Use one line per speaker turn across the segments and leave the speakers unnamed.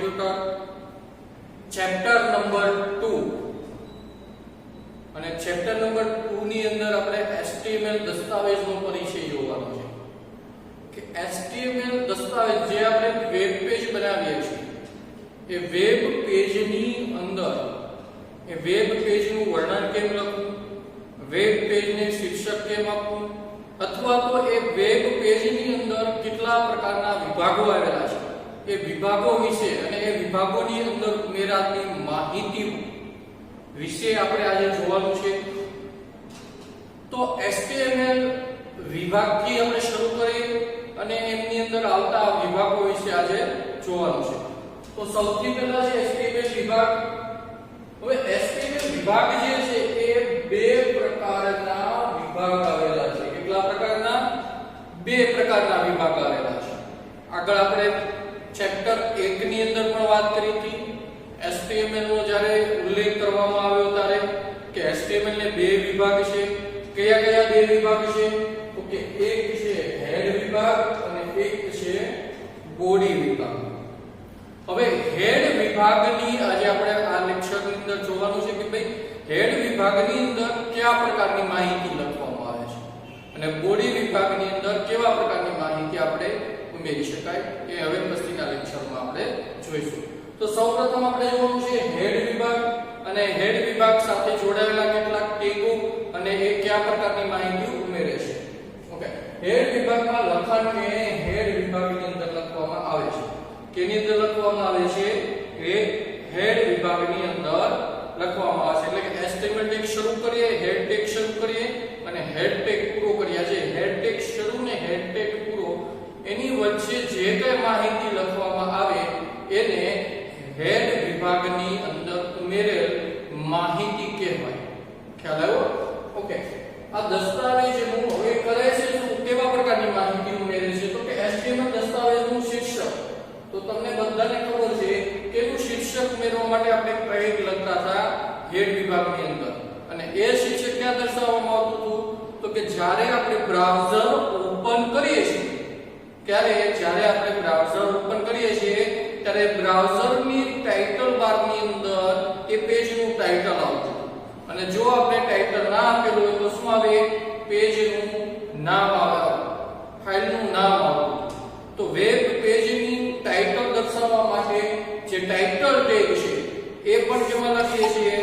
Computer chapter number 2 અને chapter number 2 ની અંદર આપણે HTML દસ્તાવેજનો પરિચય જોવાનો છે કે HTML દસ્તાવેજ જે આપણે વેબ પેજ બનાવીએ છીએ એ વેબ પેજની અંદર એ વેબ પેજનું વર્ણન કેમ લખવું, વેબ પેજને શીર્ષક કેમ આપવું, અથવા તો એ વેબ પેજની અંદર કેટલા પ્રકારના વિભાગો આવેલા છે એ વિભાગો વિશે અને એ વિભાગોની અંદર ઉમેરાતી માહિતી વિશે આપણે આજે જોવાનું છે. તો HTML વિભાગથી આપણે શરૂ કરીએ અને એમની અંદર આવતા વિભાગો વિશે આજે જોવાનું છે. તો સૌથી પહેલા છે HTML વિભાગ. હવે HTML વિભાગ જે છે એ બે પ્રકારના વિભાગ આવેલા છે. કેટલા પ્રકારના? બે પ્રકારના વિભાગ આવેલા છે. આગળ આપણે ચેપ્ટર 1 ની અંદર પણ વાત કરી હતી. HTML નો જ્યારે ઉલ્લેખ કરવામાં આવ્યો ત્યારે કે HTML ને બે વિભાગ છે. કયા કયા બે વિભાગ છે? તો કે એક છે હેડ વિભાગ અને એક છે બોડી વિભાગ. હવે હેડ વિભાગની આજે આપણે આ લેક્ચરની અંદર જોવાનું છે કે ભાઈ હેડ વિભાગની અંદર કયા પ્રકારની માહિતી લખવામાં આવે છે અને બોડી વિભાગની અંદર કેવા પ્રકારની માહિતી આપણે ઉમેરી શકાય એ હવે પછીના લેક્ચરમાં આપણે જોઈશું. તો સૌપ્રથમ આપણે જોવાનું છે હેડ વિભાગ અને હેડ વિભાગ સાથે જોડાયેલા કેટલાક ટેગો અને એ કયા પ્રકારની માહિતી ઉમેરે છે. ઓકે, હેડ વિભાગમાં લખાણને હેડ વિભાગની અંદર લખવામાં આવે છે. કેની અંદર લખવામાં આવે છે? એ હેડ વિભાગની અંદર લખવામાં આવે છે. એટલે કે HTML ટેગ શરૂ કરીએ, હેડ ટેગ શરૂ કરીએ અને હેડ ટેગ પૂરો કરીએ. જે હેડ ટેગ શરૂ ને હેડ ટેગ પૂરો એની વચ્ચે જે કઈ માહિતી લખવામાં આવે એને હેડ વિભાગની અંદર ઉમેરેલ માહિતી કહેવાય. ખ્યાલ આવ્યો? ઓકે, આ દસ્તાવેજનું હવે કરે છે શું, કેવા પ્રકારની માહિતી ઉમેરે છે? તો કે HTML દસ્તાવેજનું શીર્ષક. તો તમને બધાને ખબર છે કે એનું શીર્ષક ઉમેરવા માટે આપણે ટેગ લખતા હતા હેડ વિભાગની અંદર અને એ શીર્ષક ક્યાં દર્શાવવામાં આવતું હતું? તો કે જ્યારે આપણે બ્રાઉઝર ઓપન કરીએ છીએ જ્યારે આપણે બ્રાઉઝર ઓપન કરીએ છીએ ત્યારે બ્રાઉઝરની ટાઇટલ બારની અંદર એ પેજનું ટાઇટલ આવતું અને જો આપણે ટાઇટલ ના આપેલું હોય તો શું આવે? પેજનું નામ આવે, ફાઇલનું નામ આવતું. તો વેબ પેજની ટાઇટલ દર્શાવવા માટે જે ટાઇટલ ટેગ છે એ પણ કેમાં લખીએ છીએ?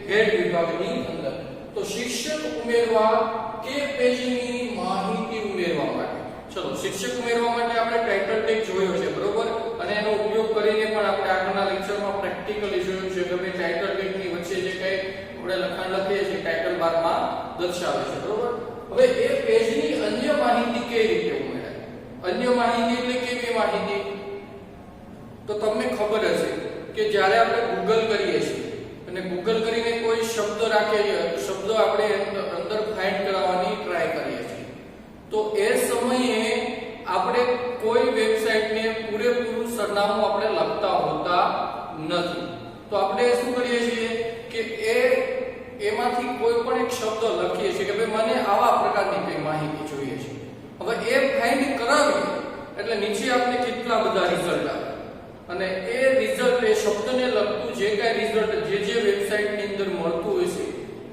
હેડ વિભાગની અંદર. તો શીર્ષક ઉમેરવા કે પેજની માહિતી ઉમેરવા માટે, ચલો શીર્ષક ઉમેરવા માટે આપણે ટાઇટલ ટેગ જોયો છે, બરોબર, અને એનો ઉપયોગ કરીને પણ આપણે આગળના લેક્ચરમાં પ્રેક્ટિકલી જોયું છે કે ભાઈ ટાઇટલ ટેગની વચ્ચે જે કંઈ આપણે લખાણ લખીએ છીએ ટાઇટલ બારમાં દર્શાવે છે, બરોબર. હવે એ પેજની અન્ય માહિતી કઈ રીતે ઉમેરાય? અન્ય માહિતી એટલે કેવી માહિતી? તો તમને ખબર હશે કે જ્યારે આપણે ગૂગલ કરીએ છીએ અને ગૂગલ કરીને કોઈ શબ્દ રાખીએ, શબ્દ આપણે અંદર ફાઇન્ડ કરવાની ટ્રાય કરીએ છીએ, તો એ સમયે આપણે કોઈ વેબસાઈટને પૂરેપૂરું સરનામું આપણે લખતા હોતા નથી. તો આપણે શું કરીએ છીએ કે એમાંથી કોઈ પણ એક શબ્દ લખીએ છીએ કે ભાઈ મને આવા પ્રકારની કઈ માહિતી જોઈએ છે. હવે એ ફાઇન્ડ કરાવીએ એટલે નીચે આપણે કેટલા બધા રિઝલ્ટ આવે અને એ રિઝલ્ટ એ શબ્દને લગતું જે કઈ રિઝલ્ટ જે વેબસાઈટની અંદર મળતું હોય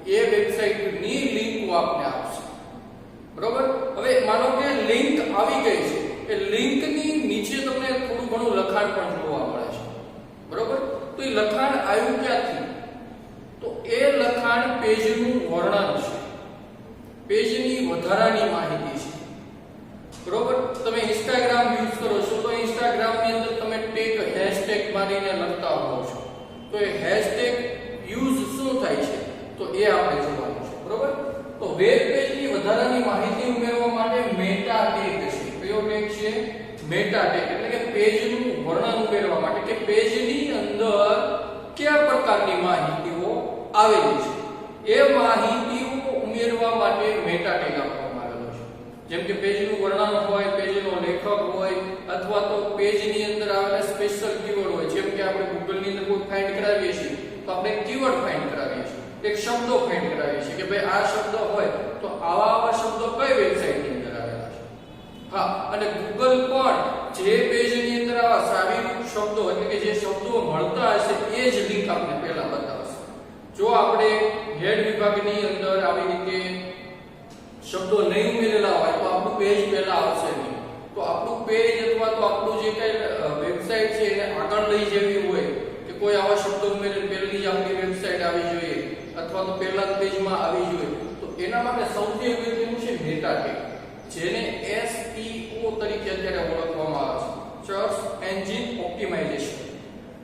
છે એ વેબસાઈટની લિંક આપને આપશે, બરોબર. હવે માનો કે લિંક આવી ગઈ છે, એ લિંકની નીચે તમને થોડું ઘણું લખાણ પણ જોવા મળે છે, બરોબર. તો એ લખાણ આવ્યું ક્યાંથી? તો એ લખાણ પેજનું વર્ણન છે, પેજની વધારાની માહિતી છે, બરોબર. તમે Instagram યુઝ કરો છો તો Instagram ની અંદર તમે ટેગ હેશટેગ મારીને લખતા હોવ છો, તો એ હેશટેગ યુઝ શું થાય છે તો એ આપણે જોવાનું છે, બરોબર. તો વેબ પેજની વધારાની માહિતી ઉમેરવા માટે મેટા ટેગ છે. કયો ટેગ છે? Meta tag. એટલે કે પેજનું વર્ણન ઉમેરવા માટે કે પેજની અંદર કયા પ્રકારની માહિતીઓ આવેલી છે એ માહિતીઓ ઉમેરવા માટે મેટા ટેગ આપવામાં આવેલો છે. જેમ કે પેજનું વર્ણન હોય, પેજનો લેખક હોય અથવા તો પેજની અંદર આવેલા સ્પેશિયલ કીવર્ડ હોય. જેમ કે આપણે Google ની અંદર કોઈ ફાઇન્ડ કરાવીએ છીએ તો આપણે કીવર્ડ ફાઇન્ડ કરાવીએ છીએ, એક શબ્દો ફાઇન્ડ કરાવીએ છીએ કે ભાઈ આ શબ્દ હોય તો આવા શબ્દો કઈ વેબસાઈટની અંદર આવેલા છે. હા, અને Google પણ જે પેજની અંદર આવા સારી શબ્દો એટલે કે જે શબ્દો મળતા હશે એ જ લિંક આપણે પહેલા બતાવશે. જો આપણે હેડ વિભાગની અંદર આવી રીતે શબ્દો નહીં ઉમેરેલા હોય તો આપણું પેજ પહેલા આવશે નહીં. તો આપણું પેજ અથવા તો આપણું જે કઈ વેબસાઈટ છે એને આગળ લઈ જવી હોય કે કોઈ આવા શબ્દો ઉમેરીને પહેલી જ આપણી વેબસાઈટ આવી જોઈએ અથવા તો પહેલા જ પેજમાં આવી જોઈએ, તો એના માટે સૌથી અગત્યનું છે મેટા ટેગ, જેને SEO તરીકે અત્યારે ઓળખવામાં આવે છે, સર્ચ એન્જિન ઓપ્ટિમાઇઝેશન.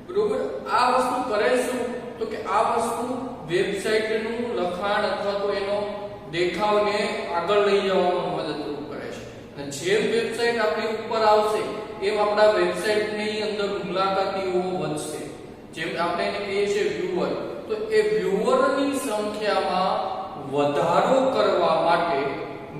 બરોબર, આ વસ્તુ કરે શું તો કે આ વસ્તુ વેબસાઈટનું લખાણ અથવા તો એનો દેખાવને આગળ લઈ જવામાં મદદરૂપ કરે છે. અને જેમ વેબસાઈટ આપણી ઉપર આવશે એમ આપણા વેબસાઈટની અંદર મુલાકાતીઓ વધશે. જેમ આપણે એને કહીએ છીએ વ્યુઅર, તો એ વ્યુઅરની સંખ્યામાં વધારો કરવા માટે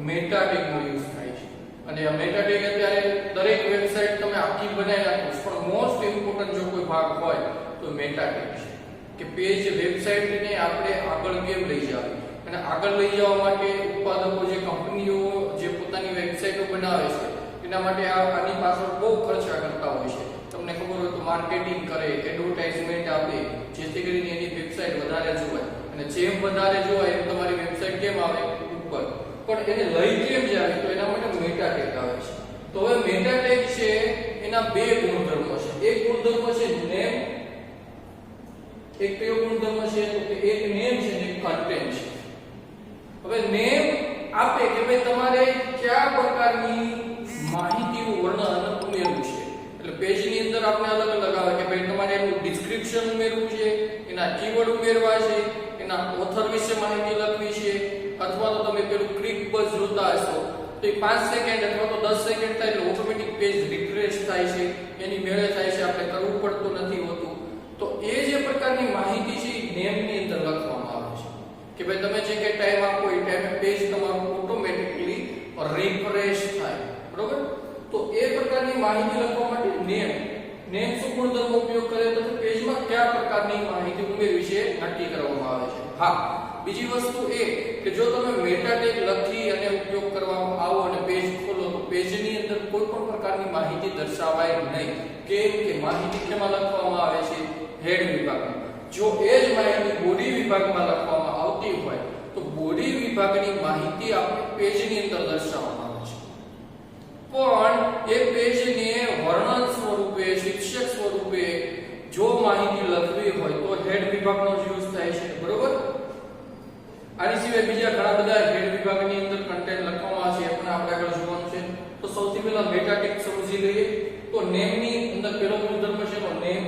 મેટા ટેગનો યુઝ થાય છે. અને આ મેટા ટેગ અત્યારે દરેક વેબસાઈટ તમે આખી બનાવી નાખો, પણ મોસ્ટ ઇમ્પોર્ટન્ટ જો કોઈ ભાગ હોય તો મેટા ટેગ છે કે પેજ વેબસાઈટને આપણે આગળ કેમ લઈ જવી. અને આગળ લઈ જવા માટે ઉત્પાદકો જે કંપનીઓ જે પોતાની વેબસાઈટો બનાવે છે એના માટે આની પાછળ બહુ ખર્ચા કરતા હોય છે. તમને ખબર હોય તો માર્કેટિંગ કરે, એડવર્ટાઇઝમેન્ટ આપે, જેથી કરીને એની વેબસાઈટ વધારે જોવાય. અને જેમ વધારે જોવાય એમ તમારી વેબસાઈટ કેમ આવે ઉપર, પણ એને લઈ કેમ જાય તો એના માટે મેટા ટેગ આવે છે. તો હવે મેટા ટેગ છે એના બે ગુણધર્મો છે. એક ગુણધર્મ છે નેમ, એક કયો ગુણધર્મ છે તો કે એક નેમ છે અને એક કન્ટેન્ટ છે. હવે નેમ આપે કે ભાઈ તમારે કયા પ્રકારની માહિતીનું વર્ણન ઉમેરવું છે. એટલે પેજની અંદર આપણે અલગ અલગ આવે કે ભાઈ તમારે એનું ડિસ્ક્રિપ્શન ઉમેરવું છે, એના કીવર્ડ ઉમેરવા છે, એના ઓથર વિશે માહિતી લખવી છે, અથવા તો તમે પેલું ક્લિક બસ જોતા હશો તો 5 સેકન્ડ અથવા તો 10 સેકન્ડ થાય એટલે ઓટોમેટિક પેજ રિફ્રેશ થાય છે, એની મેળે થાય છે, આપણે કરવું પડતું નથી હોતું. તો એ જે પ્રકારની માહિતી છે એ નેમની અંદર લખવામાં આવે છે કે ભાઈ તમે જે કે ટાઈમ આપો એ ટાઈમે પેજ તમારું ઓટોમેટિકલી રિફ્રેશ થાય. બરોબર, તો એ પ્રકારની માહિતી લખવા માટે નેમ શું ગુણધર્મનો ઉપયોગ કરે તો પેજમાં કયા પ્રકારની માહિતી ઉમેરવી છે નક્કી કરવામાં આવે છે. હા, બીજી વસ્તુ એ કે જો તમે મેટા ટેગ લખી અને ઉપયોગ કરવામાં આવો અને પેજ ખોલો તો પેજની અંદર કોઈ પણ પ્રકારની માહિતી દર્શાવાય નહીં. કેમ કે માહિતી કેમાં લખવામાં આવે છે? હેડ વિભાગમાં. જો એ જ માહિતી બોડી વિભાગમાં લખવામાં આવતી હોય તો બોડી વિભાગની માહિતી આપણે પેજની અંદર દર્શાવવામાં આવે છે. પણ એ પેજને વર્ણન સ્વરૂપે, શિક્ષક સ્વરૂપે જો માહિતી લખવી હોય તો હેડ વિભાગનો જ યુઝ થાય છે. બરોબર, આની સિવાય બીજા ઘણા બધા હેડ વિભાગની અંદર કન્ટેન્ટ લખવામાં આવે છે, એ પણ આપણે આગળ જોવાનું છે. તો સૌથી પહેલા મેટા ટેગ સમજી લઈએ. તો નેમની અંદર પહેલો ગુણધર્મ છે તો નેમ,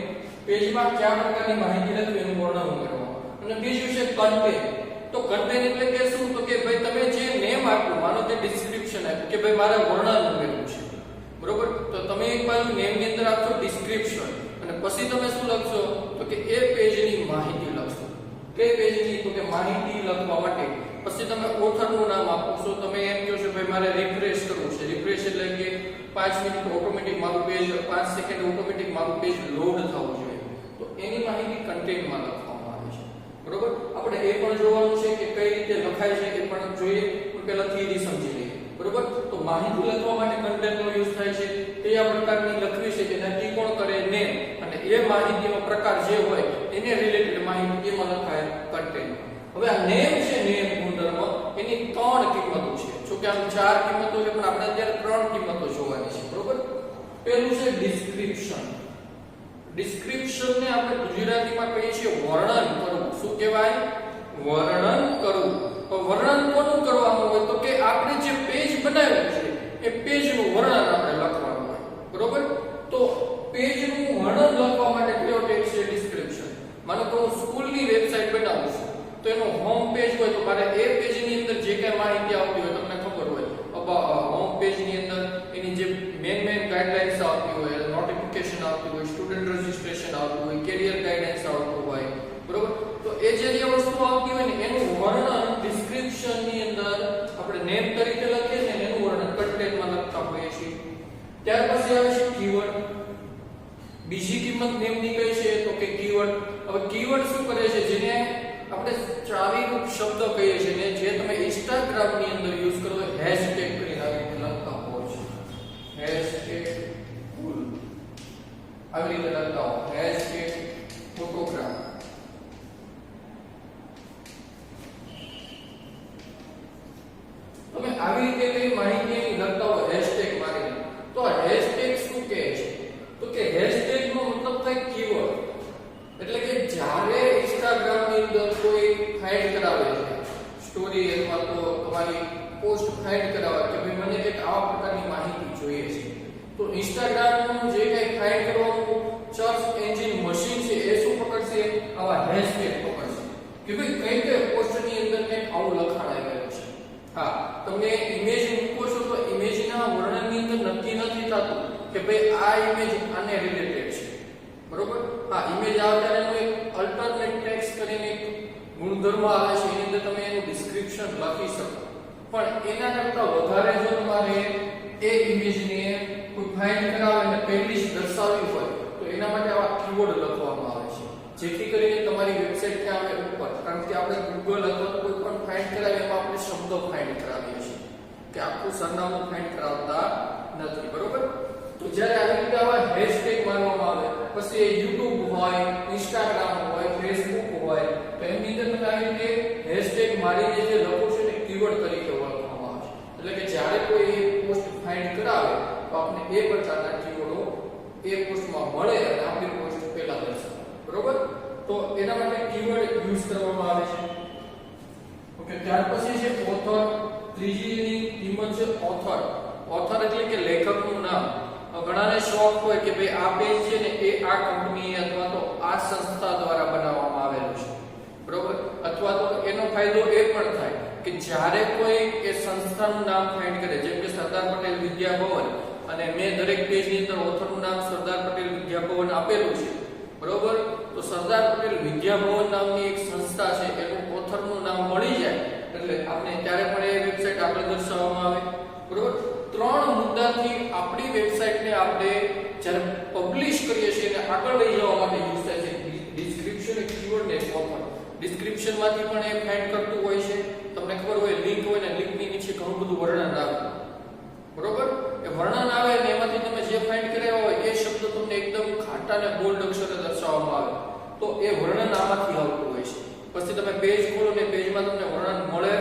પેજમાં કયા પ્રકારની માહિતી લખવી એનું વર્ણન ઉમેરવાનું. અને બીજું છે કન્ટેન્ટ. તો કન્ટેન્ટ એટલે કે શું તો કે ભાઈ તમે જે નેમ આપ્યું, માનો કે ડિસ્ક્રિપ્શન આપ્યું કે ભાઈ મારે વર્ણન ઉમેરવું છે. બરોબર, તો તમે એક બાજુ નેમની અંદર આપશો ડિસ્ક્રિપ્શન અને પછી તમે શું લખશો તો કે એ પેજની માહિતી લખશો. કઈ પેજની તો કે માહિતી લખવા માટે પછી તમે ઓથરનું નામ આપશો. તમે એમ કહો છો ભાઈ મારે રિફ્રેશ કરવું છે. રિફ્રેશ એટલે કે 5 મિનિટ ઓટોમેટિક મારું પેજ, 5 સેકન્ડ ઓટોમેટિક મારું પેજ લોડ થવું જોઈએ. તો એની માહિતી કન્ટેન્ટમાં લખવામાં આવે છે. બરોબર, આપણે એ પણ જોવાનું છે કે કઈ રીતે લખાય છે એ પણ જોઈએ, પણ પહેલા થિયરી સમજી લઈએ. બરોબર, તો માહિતી લખવા માટે કન્ટેન્ટનો યુઝ થાય છે. કયા પ્રકારની લખવી છે કે નક્કી કોણ કરે? નેમ. અને એ માહિતીનો પ્રકાર જે હોય એને રિલેટેડ માહિતી કેમાં લખાય? કન્ટેન્ટ. હવે આ નેમ છે, નેમ ગુણધર્મ, એની 3 કિંમતો છે. જો કે આમ 4 કિંમતો છે પણ આપણે અત્યારે 3 કિંમતો જોવાની છે. બરોબર, પહેલું છે ડિસ્ક્રિપ્શન. ડિસ્ક્રિપ્શનને આપણે ગુજરાતીમાં કહીએ છીએ વર્ણન કરવું. શું કહેવાય? વર્ણન કરવું. તો વર્ણન કોનું કરવાનું હોય તો કે આપણે જે પેજ બનાવ્યું છે એ પેજનું વર્ણન આપણે લખવાનું હોય. બરોબર, તો પેજનું વર્ણન લખવા માટે કયો ટેગ છે? ડિસ્ક્રિપ્શન. માનો કે હું સ્કૂલની વેબસાઈટ બનાવું છું તો એનો હોમ પેજ હોય તો મારે એ પેજની અંદર જે કઈ માહિતી આવતી હોય તમને ખબર હોય, હોમ પેજની અંદર એની જે મેન ગાઈડલાઇન્સ આવતી હોય, નોટિફિકેશન આવતી હોય, સ્ટુડન્ટ રજિસ્ટ્રેશન આવતું હોય, કેરિયર ગાઈડન્સ આવતું હોય. બરોબર, તો એ જે વસ્તુ આવતી હોય ને એનું વર્ણન ડિસ્ક્રિપ્શનની અંદર આપણે નેમ તરીકે લખીએ છીએ અને એનું વર્ણન કન્ટેન્ટમાં લખતા હોઈએ છીએ. ત્યાર પછી આવે છે કીવર્ડ. બીજી કિંમત નેમની કઈ છે તો કે કીવર્ડ. હવે કીવર્ડ શું કરે છે? જેને આપણે ચાવીરૂપ શબ્દ કહીએ છીએ ને, જે તમે ઇન્સ્ટાગ્રામની અંદર યુઝ કરો તો હેશટેગ કરીને લખતા હોય છે. હેશટેગ ફૂલ આવી રીતે લખતા હો હેશટેગ ફોટોગ્રાફ. તમે આવી રીતે કઈ માહિતી લખતા હો હેશટેગ મારીને, તો હેશટેગ શું કહે છે? તો કે હેશટેગ નો મતલબ થાય કીવર્ડ. એટલે કે જ્યારે ઇન્સ્ટાગ્રામ ની અંદર કોઈ ફાઇન્ડ કરાવે છે સ્ટોરી અથવા તો તમારી પોસ્ટ ફાઇન્ડ કરાવે કે ભાઈ મને એક આવા પ્રકારની માહિતી જોઈએ છે, તો ઇન્સ્ટાગ્રામ નું જે કઈ ફાઇન્ડ કરવાનું સર્ચ એન્જિન મશીન છે એ શું પકડશે? આવા હેશટેગ પકડશે કે ભાઈ કઈ કઈ પોસ્ટ ની અંદર કંઈક આવું લખાણ આવેલું છે. હા, તમે ઇમેજ મૂકો છો તો ઇમેજના વર્ણનની અંદર નક્કી નથી થતું કે ભાઈ આ ઇમેજ આને રિલેટેડ છે, બરોબર? હા, ઇમેજ આવે ત્યારે એનું એક અલ્ટરનેટ ટેક્સ્ટ કરીને એક ગુણધર્મ આવે છે, એની અંદર તમે એનું ડિસ્ક્રિપ્શન લખી શકો. પણ એના કરતા વધારે જો તમારે એ ઇમેજને કોઈ ફાઇન્ડ કરાવે અને પહેલી જ દર્શાવવી હોય તો એના માટે આવા કીવર્ડ લખવામાં આવે છે, જેથી કરીને તમારી વેબસાઇટ ક્યાં આવે ઉપર. કારણ કે આપણે ગૂગલ અથવા તો કોઈ પણ ફાઇન્ડ કરાવે એમાં આપણે શબ્દો ફાઇન્ડ કરાવીએ છીએ કે આખું સરનામું ફાઇન્ડ કરાવતા નથી, બરોબર? તો જ્યારે આવી રીતે આવા હેશટેગ મારવામાં આવે, પછી એ YouTube હોય, Instagram હોય, Facebook હોય, તો એની અંદર તમે આવી રીતે હેશટેગ મારીને જે લખો છો ને કીવર્ડ તરીકે ઓળખવામાં આવે છે. એટલે કે જ્યારે કોઈ એ પોસ્ટ ફાઇન્ડ કરાવે તો આપણે એ પ્રકારના કીવર્ડો એ પોસ્ટમાં મળે અને આપણી પોસ્ટ પહેલા દર્શાવે, બરોબર? તો એના માટે કીવર્ડ યુઝ કરવામાં આવે છે. ઓકે, ત્યાર પછી છે ઓથર. ત્રીજીની કિંમત છે ઓથર. ઓથર એટલે કે લેખકનું નામ. ઘણાને શોખ હોય કે ભાઈ આ પેજ છે ને એ આ કંપની અથવા તો આ સંસ્થા દ્વારા બનાવવામાં આવેલું છે, બરોબર? અથવા તો એનો ફાયદો એ પણ થાય કે જ્યારે કોઈ એ સંસ્થાનું નામ ફાઇન્ડ કરે, જેમ કે સરદાર પટેલ વિદ્યાભવન, અને મેં દરેક પેજની અંદર ઓથરનું નામ સરદાર પટેલ વિદ્યાભવન આપેલું છે, બરોબર? તો સરદાર પટેલ વિદ્યાભવન નામની એક સંસ્થા છે, એનું ઓથરનું નામ મળી જાય એટલે આપણે ત્યારે પણ એ વેબસાઇટ આગળ દર્શાવવામાં આવે, બરોબર? ત્રણ મુદ્દાથી આપણી વેબસાઇટને આપણે જ્યારે પબ્લિશ કરીએ છીએ અને આગળ લઈ જવા માટે યુઝ થાય છે ડિસ્ક્રિપ્શન, કીવર્ડ ને ઓથર. ડિસ્ક્રિપ્શનમાંથી પણ એ ફાઇન્ડ કરતું હોય છે. તમને ખબર હોય લિંક હોય ને લિંકની નીચે ઘણું બધું વર્ણન આવે, બરોબર? એ વર્ણન આવે ને એમાંથી તમે જે ફાઇન્ડ કર્યા હોય એ શબ્દ તમને એકદમ ખાટા ને બોલ્ડ અક્ષરે દર્શાવવામાં આવે તો એ વર્ણન આમાંથી આવતું હોય છે. પછી તમે પેજ ખોલો ને પેજમાં તમને વર્ણન મળે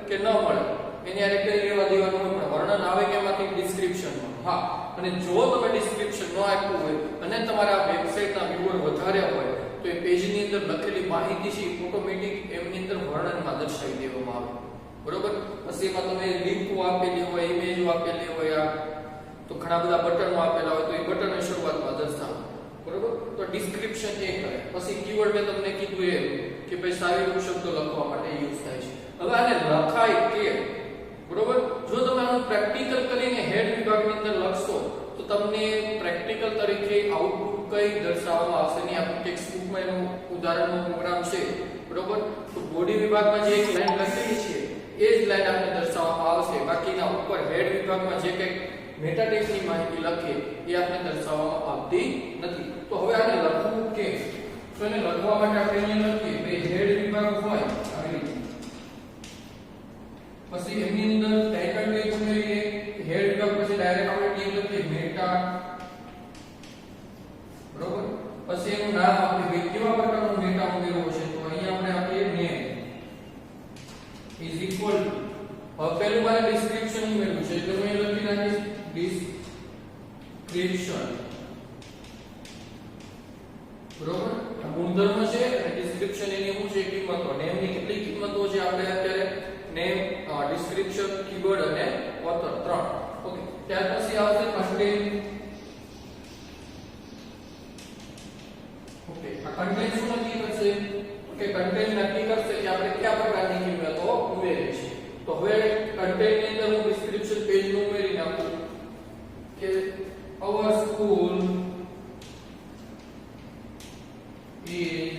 કે ન મળે એની આરે કઈ લેવા દેવાનું હોય, પણ વર્ણન આવે કે એમાંથી ડિસ્ક્રિપ્શનમાં. હા, અને જો તમે ડિસ્ક્રિપ્શન ન આપ્યું હોય અને તમારા વેબસાઇટના વ્યુઅર વધારે હોય તો એ પેજની અંદર લખેલી માહિતી છે ઓટોમેટિક એમની અંદર વર્ણનમાં દર્શાવી દેવામાં આવે, બરોબર? પછી એમાં તમે લિંકો આપેલી હોય, ઇમેજો આપેલી હોય, તો ઘણા બધા બટનો આપેલા હોય તો એ બટનની શરૂઆતમાં દર્શાવે, બરોબર? તો ડિસ્ક્રિપ્શન એ કરે. પછી કીવર્ડ મેં તમને કીધું એમ કે ભાઈ સારી શબ્દો લખવા માટે યુઝ થાય છે. હવે આને લખાય કે, બરોબર? જો તમે આનું પ્રેક્ટિકલ કરીને હેડ વિભાગની અંદર લખશો તો તમને પ્રેક્ટિકલ તરીકે આઉટપુટ કઈ દર્શાવવામાં આવશે નહીં. આપણી ટેક્સ્ટ બુકમાં એનું ઉદાહરણનો પ્રોગ્રામ છે, બરોબર? તો બોડી વિભાગમાં જે એક લાઈન લખેલી છે એ જ લાઈન આપણે દર્શાવવામાં આવશે. બાકીના ઉપર હેડ વિભાગમાં જે કંઈક મેટા ટેક્સ્ટની માહિતી લખીએ એ આપણે દર્શાવવામાં આવતી નથી. તો હવે આને લખવું કે, તો એને લખવા માટે આપણે અહીંયા લખીએ ભાઈ હેડ વિભાગ હોય આવી રીતે. પછી એની અંદર ટાઇટલ ટેગ ઉમેરીએ, હેડ વિભાગ પછી ડાયરેક્ટ આપણે ટેગ લખીએ મેટા, બરોબર? પછી એનું નામ આપણે કેવા પ્રકારનું મેટા ઉમેરવો છે તો અહીંયા આપણે આપીએ નેમ ઇઝ ઇક્વલ ટુ. હવે પહેલું મારે ડિસ્ક્રિપ્શન ઉમેરવું છે એટલે હું લખી નાખીશ ડિસ્ક્રિપ્શન, બરોબર? આ ગુણધર્મ છે અને ડિસ્ક્રિપ્શન એની શું છે કિંમતો. નેમ ની કેટલી કિંમતો છે આપણે અત્યારે નેમ, ડિસ્ક્રિપ્શન, કીવર્ડ અને ઓથર 3. ઓકે, ત્યાર પછી આવશે કન્ટેન્ટ. ઓકે, આ કન્ટેન્ટ શું નક્કી કરશે? ઓકે, કન્ટેન્ટ નક્કી કરશે કે આપણે કયા પ્રકારની કિંમતો ઉમેરી છે. તો હવે કન્ટેન્ટ ની અંદર હું ડિસ્ક્રિપ્શન પેજ નું ઉમેરી નાખું કે our school is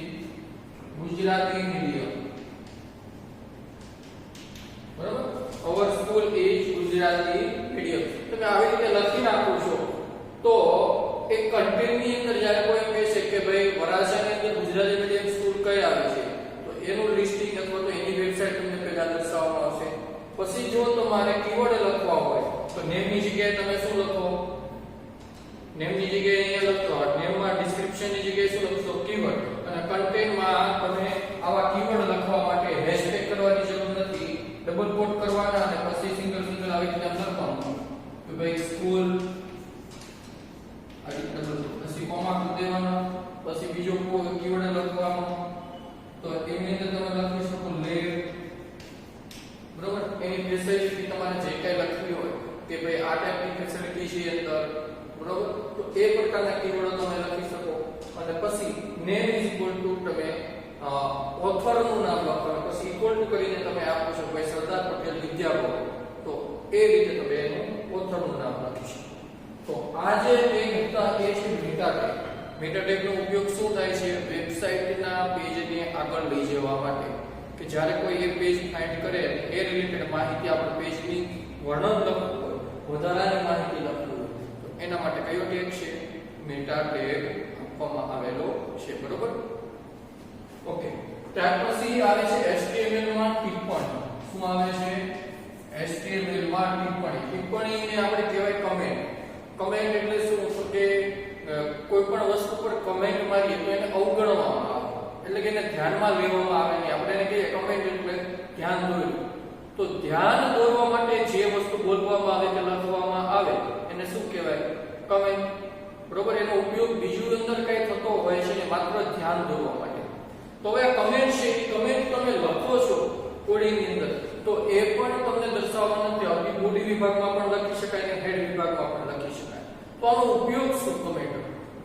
Gujarati medium, બરાબર? our school is Gujarati medium. તમે આવી રીતે લખી નાખો છો તો એક કન્ટેન્ટ ની અંદર જ્યારે કોઈ કહેશે કે ભાઈ વરાછાની અંદર ગુજરાતી મીડિયમ સ્કૂલ કઈ આવે છે તો એનું લિસ્ટિંગ અથવા તો એની વેબસાઈટ તમને પહેલા દર્શાવવામાં આવશે. પછી જો તમારે કીવર્ડ લખવા હોય તો નેમ ની જગ્યાએ તમે શું લખો? નેમ ની જગ્યાએ અહીંયા લખો નેમમાં કીવર્ડ અને કન્ટેનમાં તમે આવા કીવર્ડ લખવા માટે હેશટેગ કરવાની જરૂર નથી, ડબલ કોટ કરવાના અને પછી સિંગલ આવી રીતે લખવાનું કે ભાઈ સ્કૂલ આવી રીતે પછી કોમા કરી દેવાનો, પછી બીજો કીવર્ડ લખવાનો તો એની અંદર તમે લખી શકો લેબ, બરોબર. એની ફેસિલિટી તમારે જે કઈ લખવી હોય કે ભાઈ આ ટાઈપની ફેસિલિટી છે અંદર, બરોબર. તો એ પ્રકારના કીવર્ડો તમે લખી શકો અને પછી નેમ ઇઝ ઇક્વલ ટુ તમે ઓથરનું નામ લખવાનું, પછી ઇક્વલ ટુ કરીને તમે આપો છો ભાઈ સરદાર પટેલ વિદ્યાભવન, તો એ રીતે તમે એનું ઓથરનું નામ લખી શકો. તો આ જે ટેગ હતા એ છે મેટા ટેગ. મેટા ટેગનો ઉપયોગ શું થાય છે? વેબસાઇટના પેજને આગળ લઈ જવા માટે, કે જ્યારે કોઈ એક પેજ ફાઇન્ડ કરે એ રિલેટેડ માહિતી આપણે પેજની વર્ણન લખવું હોય, વધારાની માહિતી લખવી હોય, તો એના માટે કયો ટેગ છે? મેટા ટેગ આપવામાં આવેલો છે, બરોબર. ઓકે, ત્યાર પછી આવે છે HTML માં ટિપ્પણી. શું આવે છે? HTML માં ટિપ્પણી. ટિપ્પણીને આપણે કહેવાય કમેન્ટ. કમેન્ટ એટલે શું? તો કે કોઈ પણ વસ્તુ પર કમેન્ટ મારીએ તો એને અવગણવામાં આવે, એટલે કે એને ધ્યાનમાં લેવામાં આવે નહીં. આપણે એને કહીએ કમેન્ટ એટલે ધ્યાન દોરવું. તો ધ્યાન દોરવા માટે જે વસ્તુ બોલવામાં આવે કે લખવામાં આવે એને શું કહેવાય? કમેન્ટ, બરોબર. એનો ઉપયોગ બીજું અંદર કઈ થતો હોય છે ને માત્ર ધ્યાન દોરવા માટે. તો હવે આ કમેન્ટ છે, કમેન્ટ તમે લખો છો કોડિંગની અંદર, તો એ પણ તમને દર્શાવવાનો નથી આવતી. બોડી વિભાગમાં પણ લખી શકાય અને હેડ વિભાગમાં પણ લખી શકાય. તો આનો ઉપયોગ શું?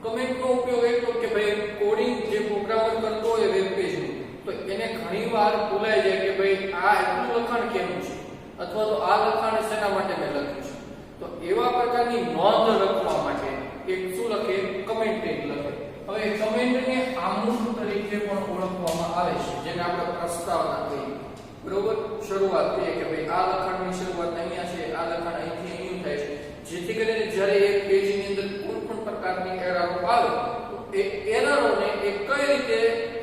કમેન્ટનો ઉપયોગ એટલો કે ભાઈ કોડિંગ જે પ્રોગ્રામર કરતો હોય વેબ પેજનું, તો એને ઘણીવાર ભૂલાઈ જાય કે ભાઈ આ એટલું લખાણ કેનું છે અથવા તો આ લખાણ શેના માટે મેં લખ્યું છે. તો એવા પ્રકારની નોંધ લખવા માટે એક શું લખે? કમેન્ટ ટેગ લખે. હવે કમેન્ટને આમૂલ તરીકે પણ ઓળખવામાં આવે છે, જેને આપણે પ્રસ્તાવના કહીએ, બરોબર. શરૂઆત છે કે ભાઈ આ લખાણની શરૂઆત અહીંયા છે, આ લખાણ અહીંથી અહીં થાય છે, જેથી કરીને જ્યારે એક પેજની અંદર કોઈ પણ પ્રકારની એરર આવે તો એ એરરોને એ કઈ રીતે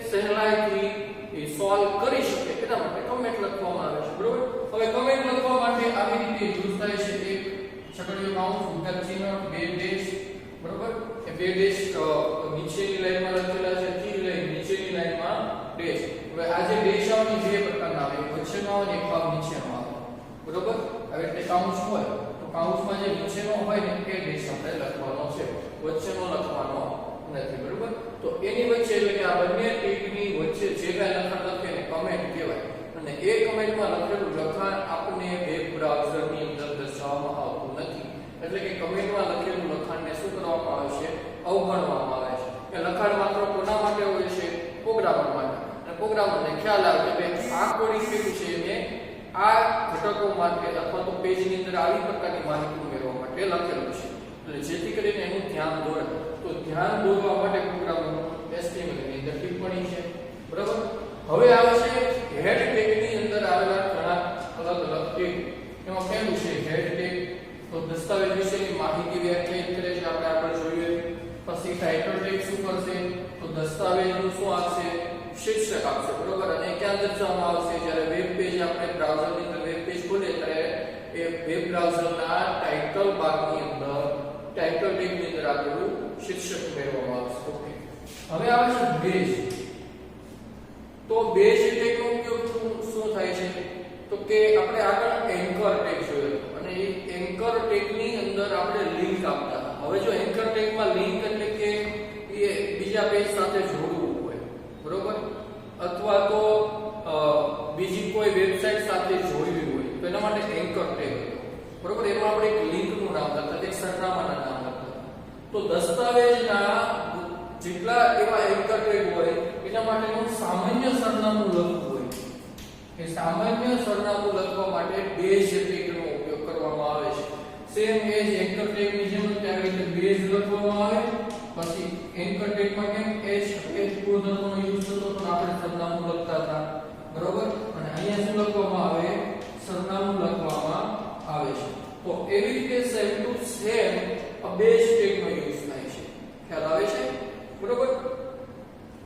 સહેલાઈથી સોલ્વ કરી શકે એના માટે કમેન્ટ લખવામાં આવે છે, બરોબર. હવે કમેન્ટ લખવા માટે આવી રીતે યુઝ થાય છે એક છગડીયો કૌંસ, ઉદ્ધત ચિહ્ન, બે ડેશ, બરોબર. એ બે ડેશ નીચેની લાઈનમાં લખેલા છે, થી લઈ નીચેની લાઈનમાં ડેશ. હવે આ જે ડેશ આવે જે પ્રકારના આવે, વચ્ચેનો આવે એક ભાગ નીચેનો આવે, બરોબર. હવે એટલે કૌંસ હોય તો કૌંસમાં જે નીચેનો હોય ને એ ડેશ આપણે લખવાનો છે, વચ્ચેનો લખવાનો નથી, બરોબર. તો એની વચ્ચે એટલે કે આ બંને ટેગની વચ્ચે જે કાંઈ લખાણ લખે ને કમેન્ટ કહેવાય. અને એ કમેન્ટમાં લખેલું લખાણ આપણે વેબ બ્રાઉઝરની અંદર દર્શાવવામાં આવતું નથી. એટલે કે કમેન્ટમાં લખેલું લખાણને શું કરવામાં આવે છે? અવગણવામાં આવે છે. એ લખાણ માત્ર કોના માટે હોય છે? પ્રોગ્રામર માટે. અને પ્રોગ્રામરને ખ્યાલ આવે કે ભાઈ આ કોડિંગ પેજ છે એને આ ઘટકો માટે અથવા તો પેજની અંદર આવી પ્રકારની માહિતી ઉમેરવા માટે લખેલું છે, એટલે જેથી કરીને એનું ધ્યાન દોરે. તો ધ્યાન દોરવા માટે પ્રોગ્રામરનું HTML ની અંદર ટિપ્પણી છે, બરાબર. હવે આવે છે હેડ ટેગની અંદર આવેલા ઘણા અલગ અલગ ટેગ. એમાં પહેલું છે હેડ ટેગ. તો દસ્તાવેજ વિશેની માહિતી વ્યાખ્યાયિત કરે છે, આપણે આગળ જોઈએ. પછી ટાઇટલ ટેગ શું કરશે? તો દસ્તાવેજનું શું આપશે? શીર્ષક આપશે, બરોબર. અને ક્યાં દર્શાવવામાં આવશે? જ્યારે વેબ પેજ આપણે બ્રાઉઝરની અંદર વેબ પેજ ખોલીએ ત્યારે એ વેબ બ્રાઉઝરના ટાઇટલ બારની અંદર ટાઇટલ ટેગની અંદર આપેલું શીર્ષક ઉમેરવામાં આવશે. ઓકે, હવે આવે છે બેઝ. તો બેઝ ટેગનો ઉપયોગ શું થાય છે? તો કે આપણે આગળ એન્કર ટેગ જોયો અને એ એન્કર ટેગની અંદર આપણે લિંક આપતા હતા. હવે જો એન્કર ટેગમાં લિંક એટલે કે એ બીજા પેજ સાથે જોડવું હોય, બરોબર, અથવા તો બીજી કોઈ વેબસાઈટ સાથે જોડવી હોય તો એના માટે એન્કર ટેગ હતો, બરોબર. એમાં આપણે એક લિંકનું નામ લખતા, એક સરનામાના નામ લખતા. તો દસ્તાવેજના જેટલા એવા એન્કર ટેગ હોય એના માટેનું સામાન્ય સરનામું લખવું હોય, એ સામાન્ય સરનામું લખવા માટે બેઝ ટેગનો ઉપયોગ કરવામાં આવે છે. સેમ એજ એન્કર ટેગની જેમ ત્યાં રીતે બેઝ લખવામાં આવે. પછી એન્કર ટેગમાં કેમ એજ પૂર્ણધર્મનો યુઝ થતો તો આપણે સરનામું લખતા હતા, બરોબર. અને અહીંયા શું લખવામાં આવે? સરનામું લખવામાં આવે છે. તો એવી રીતે સેમ ટુ સેમ આ બેઝ ટેગનો યુઝ થાય છે. ખ્યાલ આવે છે, બરોબર.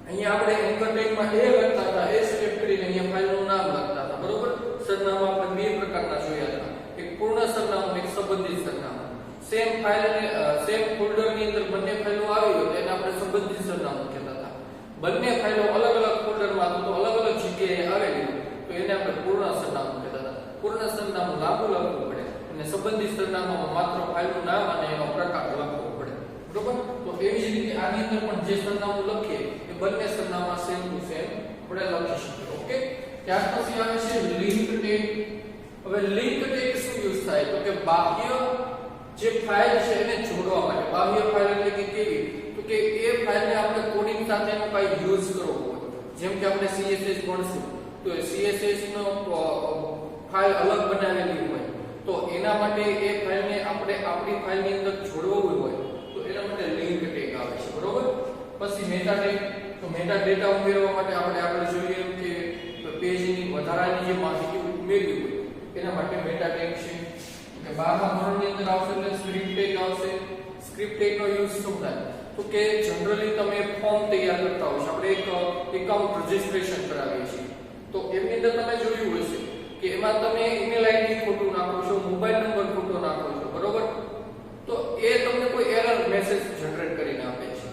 અહીંયા આપણે એન્કર ટેગમાં એ લખતા હતા, એ સિલેક્ટ કરીને અહીંયા ફાઇલનું નામ લખતા હતા, બરોબર. સરનામા આપણે બે પ્રકારના જોયા હતા, એક પૂર્ણ સરનામું, એક સંબંધિત સરનામું. સેમ ફાઇલ અને સેમ ફોલ્ડરની અંદર બંને ફાઇલો આવી હોય તો એને આપણે સંબંધિત સરનામું કહેતા હતા. બંને ફાઇલો અલગ અલગ ફોલ્ડરમાં તો અલગ અલગ જગ્યાએ આવેલી તો એને આપણે પૂર્ણ સરનામું કહેતા હતા. પૂર્ણ સરનામું લાંબુ લખવું પડે અને સંબંધિત સરનામામાં માત્ર ફાઇલનું નામ અને એનો પ્રકાર લખવો પડે. બરોબર? તો એવી જ રીતે આની અંદર પણ જે સરનામું લખીએ એ બંને સરનામા સેમ ટુ સેમ આપણે લખી શકીએ. ઓકે? ત્યાર પછી આવે છે લિંક ટેગ. હવે લિંક ટેગ શું યુઝ થાય તો કે બાહ્ય જે ફાઇલ છે એને જોડવા માટે. બાહ્ય ફાઇલ એટલે કે કેવી તો કે એ ફાઇલને આપણે કોડિંગ સાથેનો કંઈ યુઝ કરવો હોય, જેમ કે આપણે CSS ભણશું તો CSS નો ફાઇલ અલગ બનાવેલી હોય તો એના માટે એ ફાઇલને આપણે આપણી ફાઇલની અંદર જોડવું હોય તો એના માટે લિંક ટેગ આવે છે. બરોબર? પછી મેટા ટેગ. તો મેટા ડેટા ઉમેરવા માટે આપણે જોઈએ કે પેજની વધારાની જે માહિતી ઉમેરવી હોય એના માટે મેટા ટેગ છે. કે 12મા ધોરણની અંદર આવશે એટલે સ્ક્રિપ્ટ ટેગ આવશે. સ્ક્રિપ્ટ ટેગ નો યુઝ શું થાય તો કે જનરલી તમે ફોર્મ તૈયાર કરતા હો છો, આપણે એક એકાઉન્ટ રજિસ્ટ્રેશન કરાવીએ છીએ તો એની અંદર તમે જોયું હશે કે એમાં તમે ઈમેલ આઈડી ખોટું નાખો છો, મોબાઈલ નંબર ખોટો નાખો છો. બરોબર? તો એ તમને કોઈ એરર મેસેજ જનરેટ કરીને આપે છે.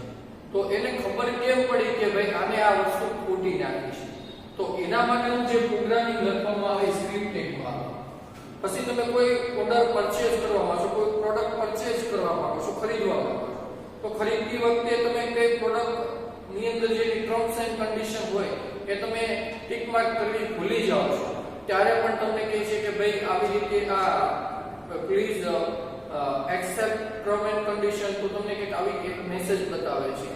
તો એને ખબર કેમ પડી કે ભાઈ આને આ વસ્તુ ખોટી નાખી છે? તો એના માટેનું જે પ્રોગ્રામિંગ લખવામાં આવે સ્ક્રિપ્ટ ટેગમાં આવે. પછી તમે કોઈ ઓર્ડર પરચેઝ કરવા માંગો છો, કોઈ પ્રોડક્ટ પરચેઝ કરવા માંગો છો, ખરીદવા માંગો છો તો ખરીદતી વખતે તમે તે પ્રોડક્ટ ની અંદર જે ટર્મ્સ એન્ડ કન્ડિશન હોય એ તમે ટિક માર્ક કરી ભૂલી જાઓ છો ત્યારે પણ તમને કહે છે કે ભાઈ આવી રીતે આ please accept term and condition, તો તમને કંઈક આવી એક મેસેજ બતાવે છે.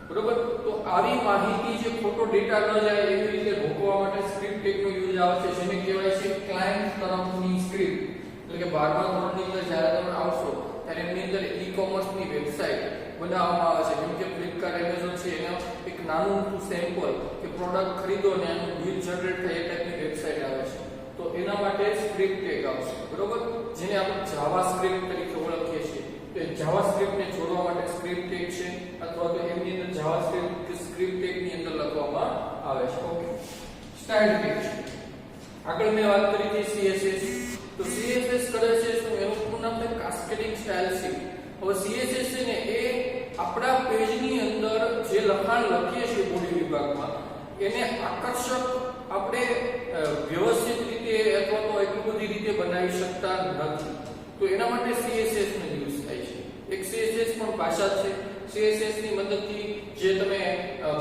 બરોબર? તો આવી માહિતી જે ખોટો ડેટા ન જાય એવી રીતે રોકવા માટે સ્ક્રિપ્ટ ટેગનો યુઝ આવે છે, જેને કહેવાય છે ક્લાયન્ટ તરફની સ્ક્રિપ્ટ. એટલે કે 12મા ધોરણની અંદર જ્યારે તમે આવશો ત્યારે એની અંદર ઈ-કોમર્સની વેબસાઇટ બનાવવામાં આવે છે, જેમ કે ફ્લિપકાર્ટ, એમેઝોન છે એના એક નાનું સેમ્પલ કે પ્રોડક્ટ ખરીદો ને એનું બિલ જનરેટ થાય એ ટાઈપની વેબસાઇટ આવે છે. તો એના માટે સ્ક્રિપ્ટ ટેગ આવશે. બરોબર? જેને આપણે જાવાસ્ક્રિપ્ટ તરીકે ઓળખીએ છીએ. તો જાવાસ્ક્રિપ્ટને જોડવા માટે સ્ક્રિપ્ટ ટેગ છે અથવા તો એની અંદર જાવાસ્ક્રિપ્ટ કે સ્ક્રિપ્ટ ટેગની અંદર લખવામાં આવે છે. ઓકે? સ્ટાઇલ ટેગ છે. આગળ મેં વાત કરી હતી CSS. તો CSS કરે છે શું? એનું પૂરું નામ છે કાસ્કેડિંગ સ્ટાઇલ શીટ. હવે CSS છે ને એ આપણા પેજની અંદર જે લખાણ લખીએ છીએ બોડી વિભાગમાં એને આકર્ષક આપણે વ્યવસ્થિત રીતે અથવા તો એટલી બધી રીતે બનાવી શકતા નથી. તો એના માટે CSS નો યુઝ થાય છે. એક CSS પણ ભાષા છે. CSS ની મદદથી જે તમે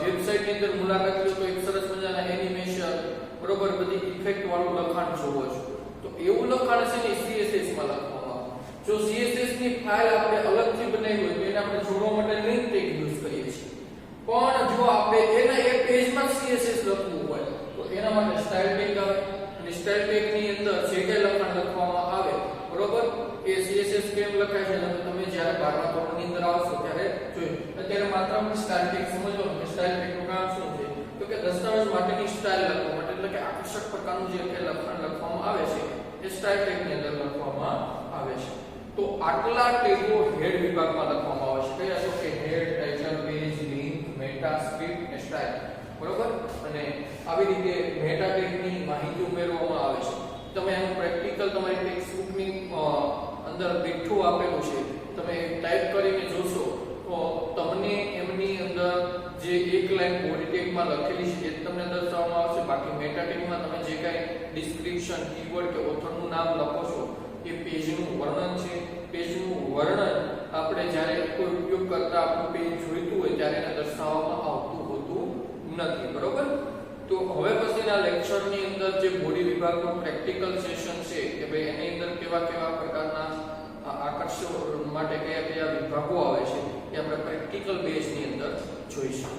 વેબસાઇટની અંદર મુલાકાત લો તો એક સરસ મજાના એનિમેશન, બરોબર, બધી ઇફેક્ટ વાળું લખાણ જોવો છો તો એવું લખાણ છે ને CSS માં લખવામાં આવે. જો CSS ની ફાઇલ આપણે અલગથી બનાવી હોય તો એને આપણે જોડવા માટે લિંક ટેગ યુઝ કરીએ છીએ. પણ જો આપણે એના એ પેજમાં CSS લખવું હોય તો એના માટે સ્ટાઇલ ટેગ આવે. અને સ્ટાઇલ ટેગ ની અંદર જે કંઈ લખાણ લખવામાં આવે, બરોબર, એ CSS કેમ લખાય છે તમે જ્યારે 12મા ધોરણની અંદર આવશો ત્યારે જોયું. અત્યારે માત્ર આપણે સ્ટાઇલ ટેગ સમજવાનું કે સ્ટાઇલ ટેગનું કામ શું છે તો કે દસ્તાવેજ માટેની સ્ટાઇલ લખવા માટે, એટલે કે આકર્ષક પ્રકારનું જે કંઈ લખાણ લખવામાં આવે છે એ સ્ટાઇલ ટેગની અંદર લખવામાં આવે છે. તો આટલા ટેગો હેડ વિભાગમાં લખવામાં આવે છે. કયા? તો કે head, title, page, link, meta, script અને સ્ટાઇલ. બરોબર? અને આવી રીતે મેટા ટેગની માહિતી ઉમેરવામાં આવે છે. તમે એનું પ્રેક્ટિકલ તમારી ટેક્સ્ટબુકની અંદર બેઠું આપેલું છે, તમે ટાઈપ કરીને જોશો તો તમને એમની અંદર જે એક લાઈન બોડી ટેગમાં લખેલી છે એ તમને દર્શાવવામાં આવશે. બાકી મેટા ટેગમાં તમે જે કાંઈ ડિસ્ક્રિપ્શન, કીવર્ડ કે ઓથરનું નામ લખો છો એ પેજનું વર્ણન છે. પેજનું વર્ણન આપણે જ્યારે કોઈ ઉપયોગ કરતા આપણું પેજ જોઈતું હોય ત્યારે એને દર્શાવવામાં આવતું હોતું નથી. બરોબર? તો હવે પછીના લેક્ચરની અંદર જે બોડી વિભાગનું પ્રેક્ટિકલ સેશન છે કે ભાઈ એની અંદર કેવા કેવા પ્રકારના આકર્ષણ માટે કયા કયા વિભાગો આવે છે એ આપણે પ્રેક્ટિકલ બેઝની અંદર જોઈશું.